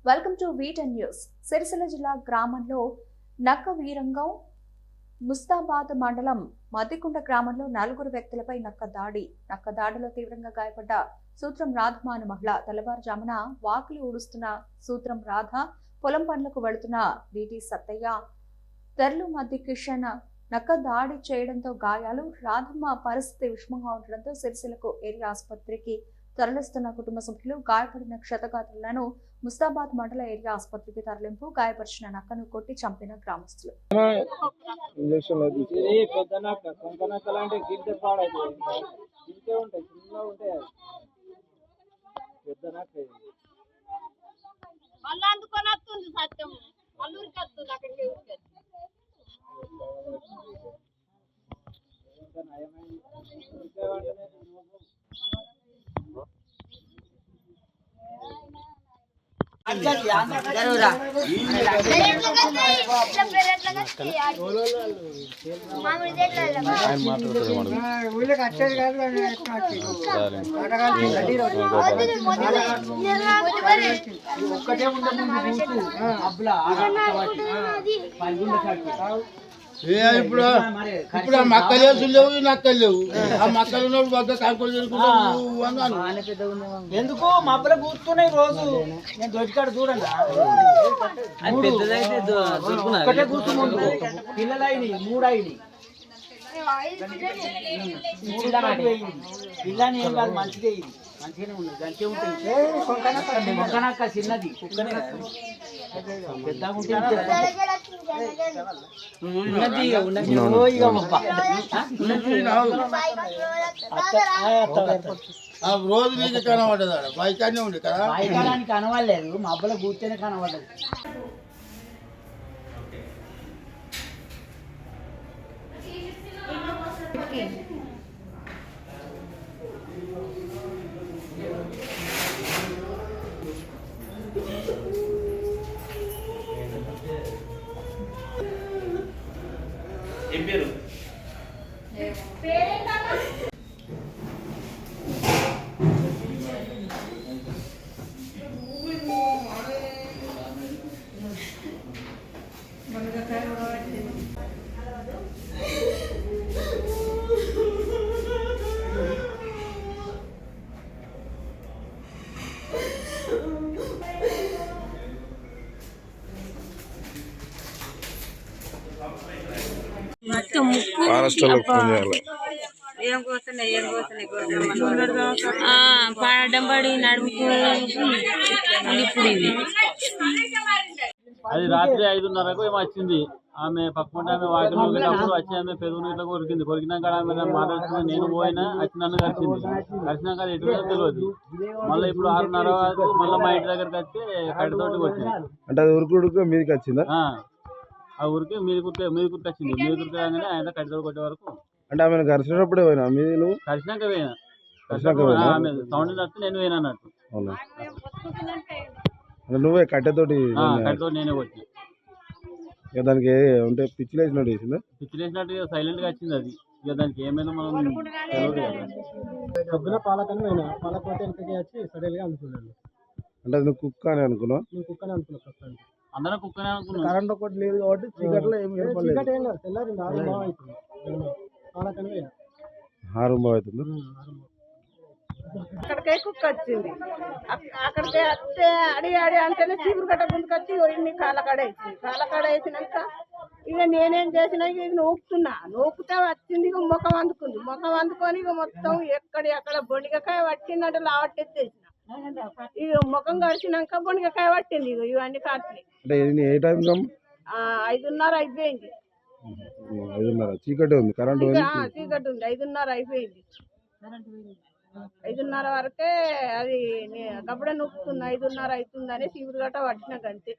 Welcome to వీటన్ news. Sircilla జిల్లా గ్రామంలో నక్క వీరంగం ముస్తాబాద్ మండలం మద్దికుంట గ్రామంలో 4 వ్యక్తులపై నక్క దాడిలో తీవ్రంగా గాయపడ్డ సూత్రం రాధమ్మ అనే మహిళ తెల్లవారుజామున వాకిలి ఊడుస్తున్న సూత్రం రాధ, పొలం పనులకు వెళుతున్న డిటి సత్తయ్య, తెర్లు మద్ది కిషన్ నక్క దాడి చేయడంతో గాయాలు. రాధమ్మ పరిస్థితి విషమంగా ఉండడంతో సిరిసిల్లకు ఏరియా ఆసుపత్రికి తరలిస్తున్న కుటుంబ సభ్యులు గాయపడిన క్షతగాత్రులను ముస్తాబాద్ మండల ఏరియా ఆసుపత్రికి తరలింపు. గాయపరిచిన నక్కను కొట్టి చంపిన గ్రామస్తులు. ఇప్పుడు ఆ మక్కలు లేవు, నక్కలు లేవు. ఆ మక్కలు ఉన్నప్పుడు బాగా కాంకులు ఎందుకు మబ్బుల కూర్చున్నాయి రోజు. నేను దొరికాడు చూడండి, ఒక్కటే కూర్చుంది. పిల్లలు అయినాయి, 3 అయినాయి. పిల్లని ఏం కాదు, మంచిదే. ఇది మంచిగానే ఉన్నది, గంటే ఉంటుంది. మొక్కనక్క చిన్నది, కుక్కనే పెద్దగా ఉంటుంది. రోజు నీకు కనబడ్డదా? బైకానే ఉంది కదా, బైకానికి కనబడలేదు, మబ్బుల కూర్చొని కనబడ్డది. ఏం పేరు? పాడడం పడి నడుముకు ఇప్పుడు ఇది అది రాత్రి 5:30కు ఏమో వచ్చింది. ఆమె పక్కన ఆమె వాకిలో వెళ్ళినప్పుడు వచ్చి ఆమె పెదవుని ఇట్లా కొరికింది. కొరికినాక ఆమె మాట్లాడుతుంది. నేను పోయినా వచ్చి నన్ను కలిసింది. కలిసినాక అది ఎటు తెలియదు. మళ్ళీ ఇప్పుడు 6:30 మళ్ళీ మా ఇంటి దగ్గరికి వచ్చి కడితోటి వచ్చింది. అంటే అది ఉరుకుడుకు మీదకి వచ్చిందా? ఆ ఊరికి మీది కురికి వచ్చింది. మీది కురికి రాగానే ఆయన కడితోటి కొట్టే వరకు. అంటే ఆమె కలిసినప్పుడే పోయినా మీరు? కలిసినాక పోయినా, ఆమె సౌండ్ నడితే నేను పోయినా అన్నట్టు. నువ్వే కట్టెతోటి? కడితోటి నేనే కొట్టి. దానికి అంటే పిచ్చి లేచినట్టు చేసిందా? పిచ్చి లేచినట్టు సైలెంట్ గా వచ్చింది అది. ఇక దానికి ఏమైనా మనం తెలియదు కదా. పొద్దున పాలకని పోయినా, పాలకోతే వెనకకి వచ్చి సడన్ గా అనుకున్నాను. అంటే నువ్వు కుక్క అని అనుకున్నావు? నేను కుక్కనే అనుకున్నాను. అందరం కుక్కనే అనుకున్నాం. కరెంట్ ఒకటి లేదు కాబట్టి చీకట్లో ఏం తెల్లారి 6:00 అవుతుంది. పాలకని పోయినా 6:00 అవుతుంది. అక్కడికే కుక్క వచ్చింది. అక్కడికే వస్తే అడి అంటేనే చీపురు కట్ట ముందుకొచ్చి ఇన్ని కాళ్ళకాడ వేసింది. కాళ్ళకాడ వేసినాక ఇక నేనేం చేసినా ఇక ఇది నూకుతే వచ్చింది. ఇక ముఖం అందుకుంది. ముఖం అందుకొని ఇక మొత్తం ఎక్కడ బొండికాయ పట్టిందంటే లావట్టేసేసిన. ఇక ముఖం కడిచినాక బొండికాయ పట్టింది. ఇక ఇవన్నీ కాట్లే. 5:30 అయిపోయింది. చీకటి ఉంది, కరెంట్ చీకటి ఉంది. 5:30 అయిపోయింది. 5:30 వరకే అది గబ్బడ నొక్కుతుంది. 5:30 అవుతుందని చీపురు గట్ట పట్టినాక అంతే.